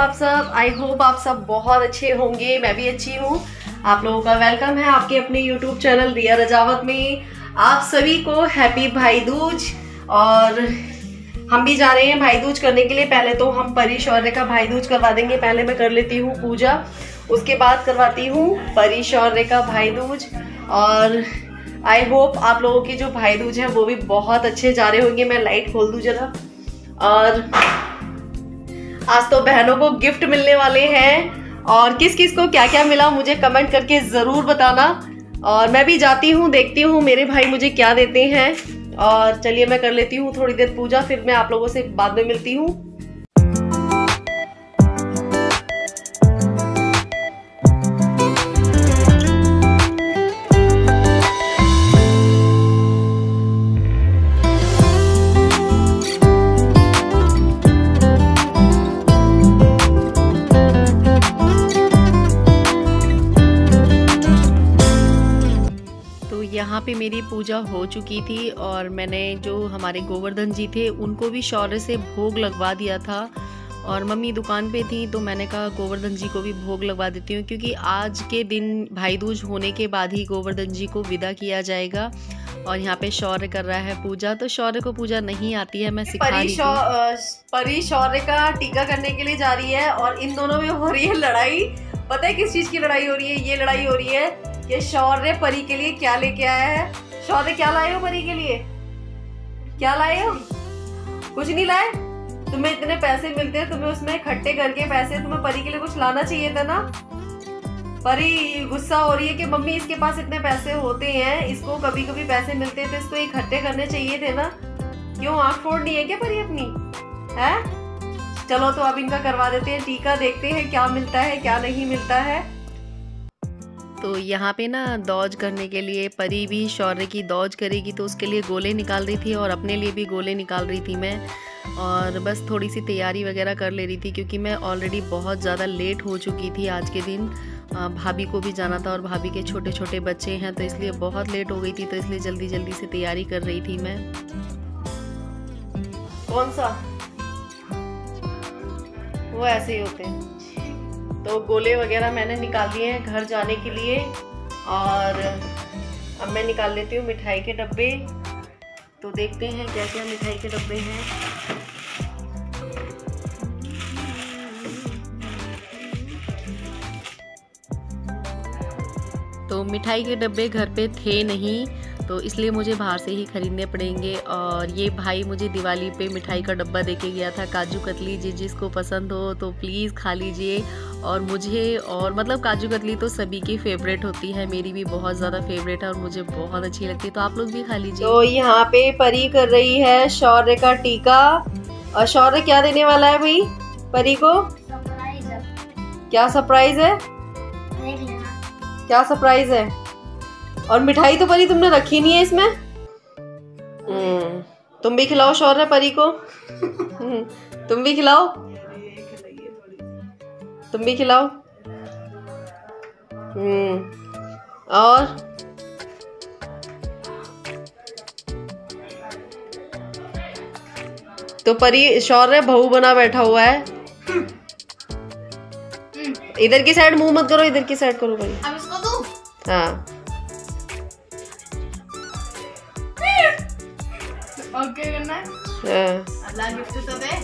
आप सब। I hope आप सब बहुत अच्छे होंगे, मैं भी अच्छी हूँ। आप लोगों का वेलकम है आपके अपने यूट्यूब चैनल रिया रजावत में। आप सभी को हैप्पी भाई दूज। और हम भी जा रहे हैं भाई दूज करने के लिए। पहले तो हम परी शौर्य का भाई दूज करवा देंगे। पहले मैं कर लेती हूँ पूजा, उसके बाद करवाती हूँ परी शौर्य का भाई दूज। और आई होप आप लोगों की जो भाई दूज है वो भी बहुत अच्छे जा रहे होंगे। मैं लाइट खोल दूँ जरा। और आज तो बहनों को गिफ्ट मिलने वाले हैं, और किस किस को क्या क्या मिला मुझे कमेंट करके ज़रूर बताना। और मैं भी जाती हूँ, देखती हूँ मेरे भाई मुझे क्या देते हैं। और चलिए मैं कर लेती हूँ थोड़ी देर पूजा, फिर मैं आप लोगों से बाद में मिलती हूँ। यहाँ पे मेरी पूजा हो चुकी थी और मैंने जो हमारे गोवर्धन जी थे उनको भी शौर्य से भोग लगवा दिया था। और मम्मी दुकान पे थी तो मैंने कहा गोवर्धन जी को भी भोग लगवा देती हूँ, क्योंकि आज के दिन भाई दूज होने के बाद ही गोवर्धन जी को विदा किया जाएगा। और यहाँ पे शौर्य कर रहा है पूजा। तो शौर्य को पूजा नहीं आती है, मैं सिखा रही हूँ। परी शौर्य का टीका करने के लिए जा रही है और इन दोनों में हो रही है लड़ाई। पता है किस चीज की लड़ाई हो रही है? ये लड़ाई हो रही है कि शौर्य परी के लिए क्या लेके आया है। शौर्य क्या लाए हो परी के लिए? क्या लाए हो? कुछ नहीं लाए। तुम्हें इतने पैसे मिलते हैं, तुम्हें उसमें इकट्ठे करके पैसे, तुम्हें परी के लिए कुछ लाना चाहिए था ना। परी गुस्सा हो रही है कि मम्मी इसके पास इतने पैसे होते हैं, इसको कभी कभी पैसे मिलते हैं तो इसको इकट्ठे करने चाहिए थे ना। क्यों आंख फोड़नी है क्या परी अपनी? है? चलो तो अब इनका करवा देते हैं टीका, देखते हैं क्या मिलता है क्या नहीं मिलता है। तो यहाँ पे ना दौज करने के लिए परी भी शौर्य की दौज करेगी, तो उसके लिए गोले निकाल रही थी और अपने लिए भी गोले निकाल रही थी मैं। और बस थोड़ी सी तैयारी वगैरह कर ले रही थी, क्योंकि मैं ऑलरेडी बहुत ज़्यादा लेट हो चुकी थी आज के दिन। भाभी को भी जाना था और भाभी के छोटे छोटे बच्चे हैं, तो इसलिए बहुत लेट हो गई थी। तो इसलिए जल्दी जल्दी से तैयारी कर रही थी मैं। कौन सा? वो ऐसे ही होते हैं। तो गोले वगैरह मैंने निकाल लिए हैं घर जाने के लिए। और अब मैं निकाल लेती हूँ मिठाई के डब्बे। तो देखते हैं क्या क्या मिठाई के डब्बे हैं। तो मिठाई के डब्बे घर पे थे नहीं, तो इसलिए मुझे बाहर से ही खरीदने पड़ेंगे। और ये भाई मुझे दिवाली पे मिठाई का डब्बा देके गया था, काजू कतली। जिसको पसंद हो तो प्लीज़ खा लीजिए। और मुझे, और मतलब काजू कतली तो सभी की फेवरेट होती है, मेरी भी बहुत ज़्यादा फेवरेट है और मुझे बहुत अच्छी लगती है, तो आप लोग भी खा लीजिए। तो यहाँ पे परी कर रही है शौर्य का टीका। और शौर्य क्या देने वाला है भाई परी को? सरप्राइज है। क्या सरप्राइज है? क्या सरप्राइज है? और मिठाई तो परी तुमने रखी नहीं है इसमें। तुम भी खिलाओ शौर्य परी को। तुम भी खिलाओ, तुम भी खिलाओ। और तो परी शौर्य बहू बना बैठा हुआ है। इधर की साइड मुंह मत करो, इधर की साइड करो परी। अब इसको दूं? हाँ ओके करना है। अल्लाह गिफ्ट तो दे।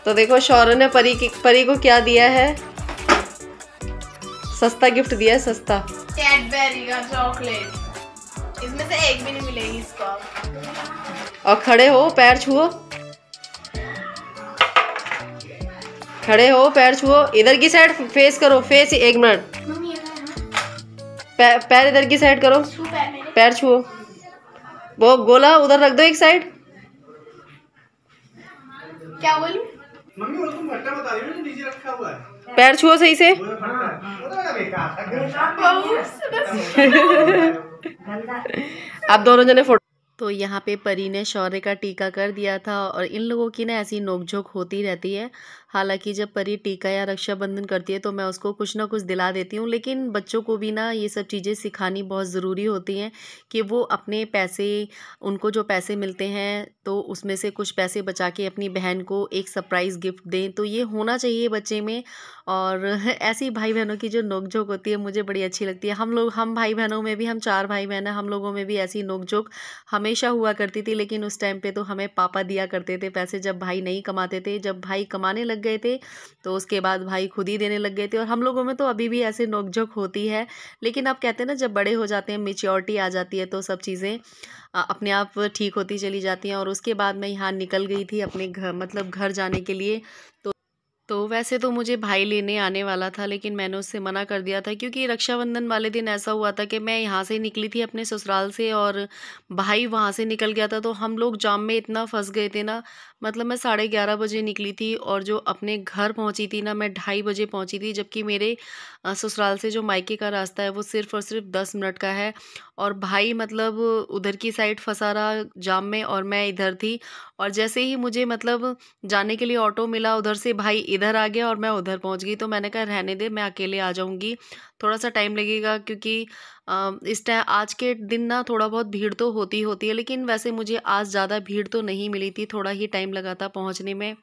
तो देखो शौर्य ने परी को क्या दिया है? सस्ता गिफ्ट दिया है, सस्ता। कैडबरी का चॉकलेट। इसमें से एक भी नहीं मिलेगी इसको। और खड़े हो, पैर छुओ। खड़े हो, पैर छुओ। इधर की साइड फेस करो, फेस। 1 मिनट। पैर इधर की साइड करो, पैर छुओ। वो गोला उधर रख दो एक साइड। क्या बोली मम्मी? वो तुम घट्टा बता रही हो ना, नीचे रखा हुआ है। पैर छुओ सही से। आप दोनों जने फोटो। तो यहाँ पे परी ने शौर्य का टीका कर दिया था और इन लोगों की ना ऐसी नोकझोंक होती रहती है। हालाँकि जब परी टीका या रक्षाबंधन करती है तो मैं उसको कुछ ना कुछ दिला देती हूँ, लेकिन बच्चों को भी ना ये सब चीज़ें सिखानी बहुत ज़रूरी होती हैं कि वो अपने पैसे, उनको जो पैसे मिलते हैं तो उसमें से कुछ पैसे बचा के अपनी बहन को एक सरप्राइज़ गिफ्ट दें। तो ये होना चाहिए बच्चे में। और ऐसी भाई-बहनों की जो नोक-झोंक होती है मुझे बड़ी अच्छी लगती है। हम भाई-बहनों में भी, हम 4 भाई-बहन हैं, हम लोगों में भी ऐसी नोक-झोंक हमेशा हुआ करती थी। लेकिन उस टाइम पे तो हमें पापा दिया करते थे पैसे, जब भाई नहीं कमाते थे। जब भाई कमाने लग गए थे तो उसके बाद भाई खुद ही देने लग गए थे। और हम लोगों में तो अभी भी ऐसे नोक-झोंक होती है। लेकिन अब कहते हैं ना, जब बड़े हो जाते हैं, मैच्योरिटी आ जाती है, तो सब चीज़ें अपने आप ठीक होती चली जाती हैं। और उसके बाद मैं यहाँ निकल गई थी अपने घर, मतलब घर जाने के लिए। तो वैसे तो मुझे भाई लेने आने वाला था, लेकिन मैंने उससे मना कर दिया था, क्योंकि रक्षाबंधन वाले दिन ऐसा हुआ था कि मैं यहाँ से निकली थी अपने ससुराल से और भाई वहाँ से निकल गया था। तो हम लोग जाम में इतना फंस गए थे ना, मतलब मैं 11:30 बजे निकली थी और जो अपने घर पहुँची थी ना, मैं 2:30 बजे पहुँची थी। जबकि मेरे ससुराल से जो मायके का रास्ता है वो सिर्फ़ और सिर्फ 10 मिनट का है। और भाई मतलब उधर की साइड फंसा रहा जाम में और मैं इधर थी। और जैसे ही मुझे मतलब जाने के लिए ऑटो मिला, उधर से भाई इधर आ गया और मैं उधर पहुंच गई। तो मैंने कहा रहने दे, मैं अकेले आ जाऊंगी, थोड़ा सा टाइम लगेगा, क्योंकि इस टाइम आज के दिन ना थोड़ा बहुत भीड़ तो होती है। लेकिन वैसे मुझे आज ज़्यादा भीड़ तो नहीं मिली थी, थोड़ा ही टाइम लगा था पहुंचने में।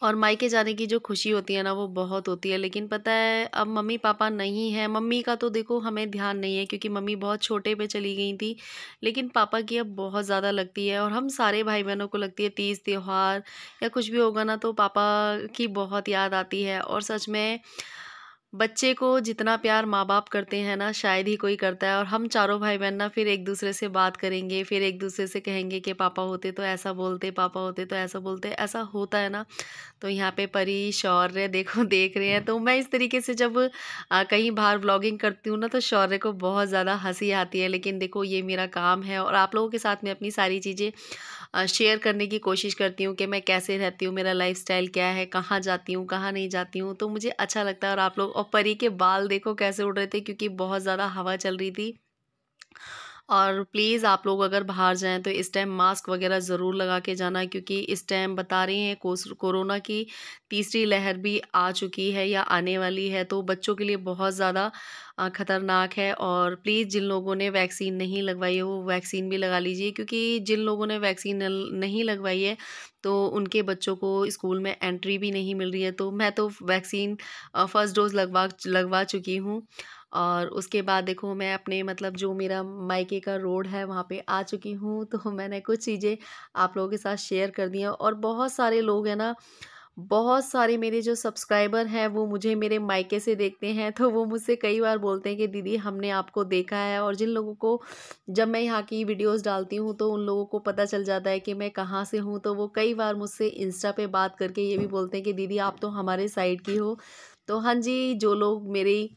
और मायके जाने की जो खुशी होती है ना, वो बहुत होती है। लेकिन पता है, अब मम्मी पापा नहीं है। मम्मी का तो देखो हमें ध्यान नहीं है, क्योंकि मम्मी बहुत छोटे पे चली गई थी। लेकिन पापा की अब बहुत ज़्यादा लगती है, और हम सारे भाई बहनों को लगती है। तीज त्योहार या कुछ भी होगा ना, तो पापा की बहुत याद आती है। और सच में बच्चे को जितना प्यार माँ बाप करते हैं ना, शायद ही कोई करता है। और हम चारों भाई बहन ना फिर एक दूसरे से बात करेंगे, फिर एक दूसरे से कहेंगे कि पापा होते तो ऐसा बोलते, पापा होते तो ऐसा बोलते, ऐसा होता है ना। तो यहाँ पे परी शौर्य देखो देख रहे हैं। तो मैं इस तरीके से जब कहीं बाहर व्लॉगिंग करती हूँ ना, तो शौर्य को बहुत ज़्यादा हंसी आती है। लेकिन देखो, ये मेरा काम है और आप लोगों के साथ में अपनी सारी चीज़ें शेयर करने की कोशिश करती हूँ कि मैं कैसे रहती हूँ, मेरा लाइफस्टाइल क्या है, कहाँ जाती हूँ, कहाँ नहीं जाती हूँ। तो मुझे अच्छा लगता है। और आप लोग, और परी के बाल देखो कैसे उड़ रहे थे, क्योंकि बहुत ज़्यादा हवा चल रही थी। और प्लीज़ आप लोग अगर बाहर जाएँ तो इस टाइम मास्क वगैरह ज़रूर लगा के जाना, क्योंकि इस टाइम बता रही हैं कोरोना की तीसरी लहर भी आ चुकी है या आने वाली है। तो बच्चों के लिए बहुत ज़्यादा ख़तरनाक है। और प्लीज़ जिन लोगों ने वैक्सीन नहीं लगवाई है, वो वैक्सीन भी लगा लीजिए, क्योंकि जिन लोगों ने वैक्सीन नहीं लगवाई है तो उनके बच्चों को स्कूल में एंट्री भी नहीं मिल रही है। तो मैं तो वैक्सीन फर्स्ट डोज़ लगवा चुकी हूँ। और उसके बाद देखो, मैं अपने मतलब जो मेरा मायके का रोड है वहाँ पे आ चुकी हूँ। तो मैंने कुछ चीज़ें आप लोगों के साथ शेयर कर दी हैं। और बहुत सारे लोग हैं ना, बहुत सारे मेरे जो सब्सक्राइबर हैं वो मुझे मेरे मायके से देखते हैं। तो वो मुझसे कई बार बोलते हैं कि दीदी हमने आपको देखा है। और जिन लोगों को, जब मैं यहाँ की वीडियोस डालती हूँ तो उन लोगों को पता चल जाता है कि मैं कहाँ से हूँ, तो वो कई बार मुझसे इंस्टा पे बात करके ये भी बोलते हैं कि दीदी आप तो हमारे साइड की हो। तो हाँ जी, जो लोग मेरी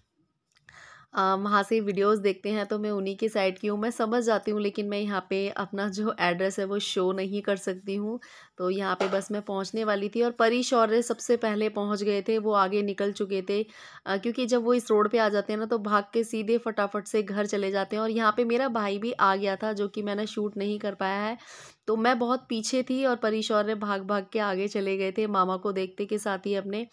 वहाँ से वीडियोस देखते हैं तो मैं उन्हीं की साइड की हूँ, मैं समझ जाती हूँ। लेकिन मैं यहाँ पे अपना जो एड्रेस है वो शो नहीं कर सकती हूँ। तो यहाँ पे बस मैं पहुँचने वाली थी और परी शौर्य सबसे पहले पहुँच गए थे, वो आगे निकल चुके थे। क्योंकि जब वो इस रोड पे आ जाते हैं ना, तो भाग के सीधे फटाफट से घर चले जाते हैं। और यहाँ पे मेरा भाई भी आ गया था, जो कि मैंने शूट नहीं कर पाया है। तो मैं बहुत पीछे थी और परी शौर्य भाग भाग के आगे चले गए थे, मामा को देखते के साथ ही अपने।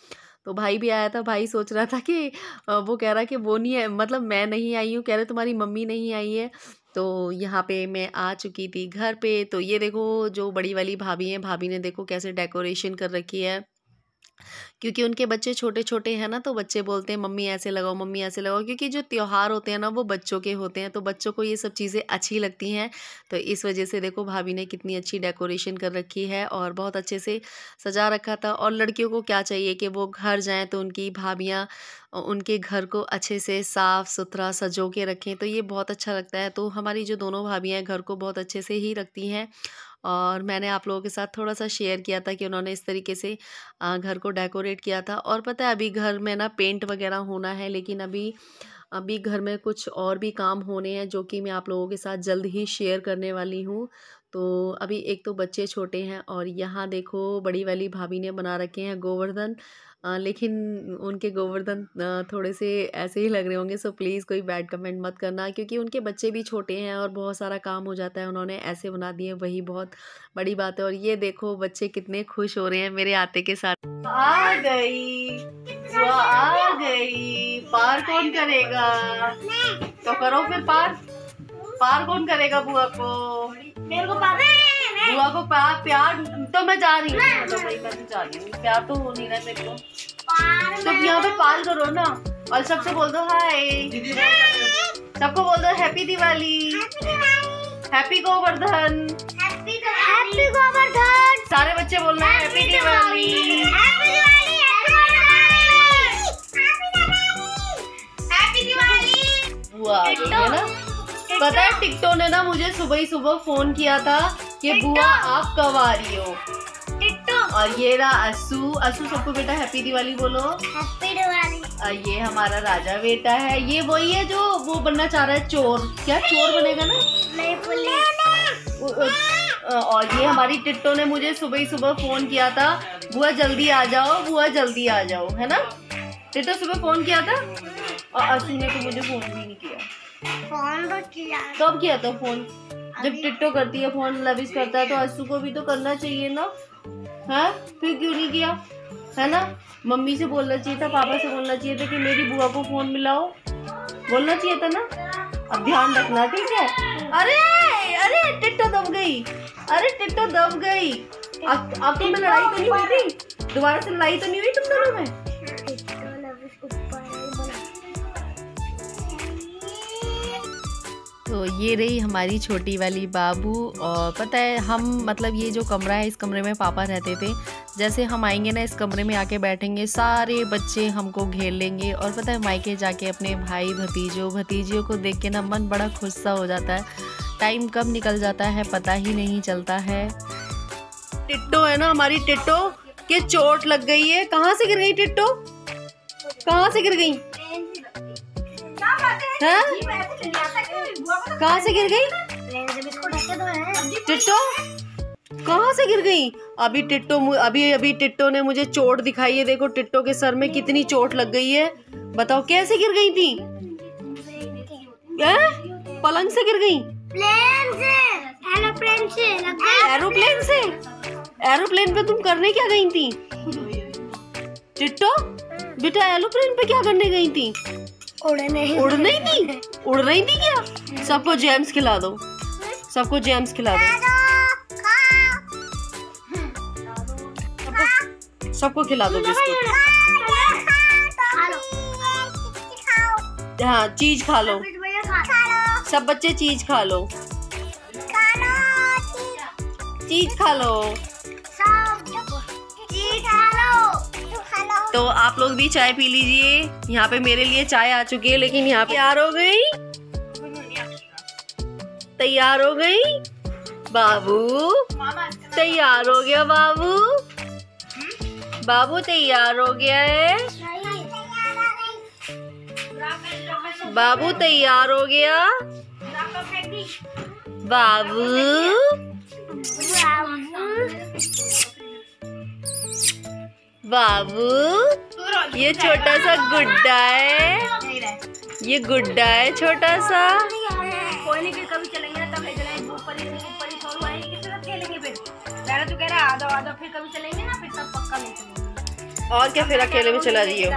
तो भाई भी आया था, भाई सोच रहा था कि वो कह रहा कि वो नहीं है, मतलब मैं नहीं आई हूँ, कह रहे तुम्हारी मम्मी नहीं आई है। तो यहाँ पे मैं आ चुकी थी घर पे। तो ये देखो, जो बड़ी वाली भाभी हैं, भाभी ने देखो कैसे डेकोरेशन कर रखी है। क्योंकि उनके बच्चे छोटे-छोटे हैं ना, तो बच्चे बोलते हैं मम्मी ऐसे लगाओ, मम्मी ऐसे लगाओ। क्योंकि जो त्योहार होते हैं ना, वो बच्चों के होते हैं, तो बच्चों को ये सब चीज़ें अच्छी लगती हैं। तो इस वजह से देखो, भाभी ने कितनी अच्छी डेकोरेशन कर रखी है और बहुत अच्छे से सजा रखा था। और लड़कियों को क्या चाहिए कि वो घर जाएँ तो उनकी भाभियाँ उनके घर को अच्छे से साफ-सुथरा सँजो के रखें, तो ये बहुत अच्छा लगता है। तो हमारी जो दोनों भाभियाँ हैं, घर को बहुत अच्छे से ही रखती हैं। और मैंने आप लोगों के साथ थोड़ा-सा शेयर किया था कि उन्होंने इस तरीके से घर को डेकोरेट किया था। और पता है, अभी घर में ना पेंट वगैरह होना है, लेकिन अभी अभी घर में कुछ और भी काम होने हैं, जो कि मैं आप लोगों के साथ जल्द ही शेयर करने वाली हूँ। तो अभी एक तो बच्चे छोटे हैं और यहाँ देखो बड़ी वाली भाभी ने बना रखे हैं गोवर्धन, लेकिन उनके गोवर्धन थोड़े से ऐसे ही लग रहे होंगे, सो प्लीज़ कोई बैड कमेंट मत करना, क्योंकि उनके बच्चे भी छोटे हैं और बहुत सारा काम हो जाता है, उन्होंने ऐसे बना दिए, वही बहुत बड़ी बात है। और ये देखो बच्चे कितने खुश हो रहे हैं मेरे आते के साथ। आ गई बुआ, आ गई। पार कौन करेगा? तो करो फिर पार। पार कौन करेगा बुआ को? मेरे को पार, बुआ को प्यार तो मैं जा रही हूँ, तो भाई मैं तो जा रही हूँ, प्यार तो हो नहीं रहा मेरे को। तो यहाँ पे पार करो ना और सबसे बोल दो हाय, सबको बोल दो happy Diwali, happy Govardhan, happy Govardhan. सारे बच्चे बोलना है हैप्पी दिवाली, हैप्पी दिवाली। बुआ आ गई है ना। पता है टिकटो ने ना मुझे सुबह ही सुबह फोन किया था कि बुआ आप कब आ रही हो। टिकटो। और ये रहा असू। असू सबको बेटा हैप्पी दिवाली बोलो। हैप्पी दिवाली। ये हमारा राजा बेटा है, ये वही है जो वो बनना चाह रहा है चोर। क्या चोर बनेगा ना? नहीं पुलिस। और ये हमारी टिट्टो ने मुझे सुबह ही सुबह फोन किया था, बुआ जल्दी आ जाओ, बुआ जल्दी आ जाओ, है ना। टिट्टो सुबह फोन किया था और असू ने तो मुझे फोन भी नहीं किया। फोन तो किया। कब किया था फोन? जब टिट्टो करती है फोन, लविश करता है, तो असू को भी तो करना चाहिए ना, है? फिर क्यों नहीं किया, है ना। मम्मी से बोलना चाहिए था, पापा से बोलना चाहिए था कि मेरी बुआ को फोन मिलाओ, बोलना चाहिए था ना। अब ध्यान रखना, ठीक है। अरे अरे टिट्टो दब गई, अरे टिट्टो दब गई। अब तो में लड़ाई तो नहीं हुई थी? दोबारा से लड़ाई तो नहीं हुई तुम दोनों में? तो ये रही हमारी छोटी वाली बाबू। और पता है हम मतलब ये जो कमरा है, इस कमरे में पापा रहते थे। जैसे हम आएंगे ना, इस कमरे में आके बैठेंगे, सारे बच्चे हमको घेर लेंगे। और पता है मायके जाके अपने भाई भतीजियों को देख के ना मन बड़ा खुश सा हो जाता है। टाइम कब निकल जाता है पता ही नहीं चलता है। टिट्टो है ना हमारी, टिट्टो के चोट लग गई है। कहाँ से गिर गई टिट्टो? कहाँ से गिर गई? कहाँ से गिर गई टिट्टो? कहाँ से गिर गई? अभी टिट्टो ने मुझे चोट दिखाई है। देखो टिट्टो के सर में कितनी चोट लग गई है। बताओ कैसे गिर गई थी? पलंग से गिर गई? एरोप्लेन से? एरोप्लेन पे तुम करने क्या गई थी टिट्टो? बेटा एरोप्लेन पे क्या करने गई थी? उड़ने ही थी क्या? सबको जेम्स खिला दो, सबको जेम्स खिला दो, सबको खिला दो बिस्कुट। हाँ चीज खा लो, सब बच्चे चीज खा लो, चीज खा लो। तो आप लोग भी चाय पी लीजिए। यहाँ पे मेरे लिए चाय आ चुकी है, लेकिन यहाँ पे तैयार हो गई, तैयार हो गई बाबू, तैयार हो गया बाबू, बाबू तैयार हो गया है, बाबू तैयार हो गया, बाबू बाबू। ये छोटा सा गुड्डा है, ये गुड्डा है छोटा सा। कोई नहीं, फिर कभी चलेंगे ना तब ले चलेंगे, ऊपर ही छोड़ आएंगे, किस तरह खेलेंगे फिर? पहले तो कह रहा आधा, फिर कभी चलेंगे ना, फिर तब पक्का ले चलेंगे। और क्या, फिर अकेले में चला जाइए।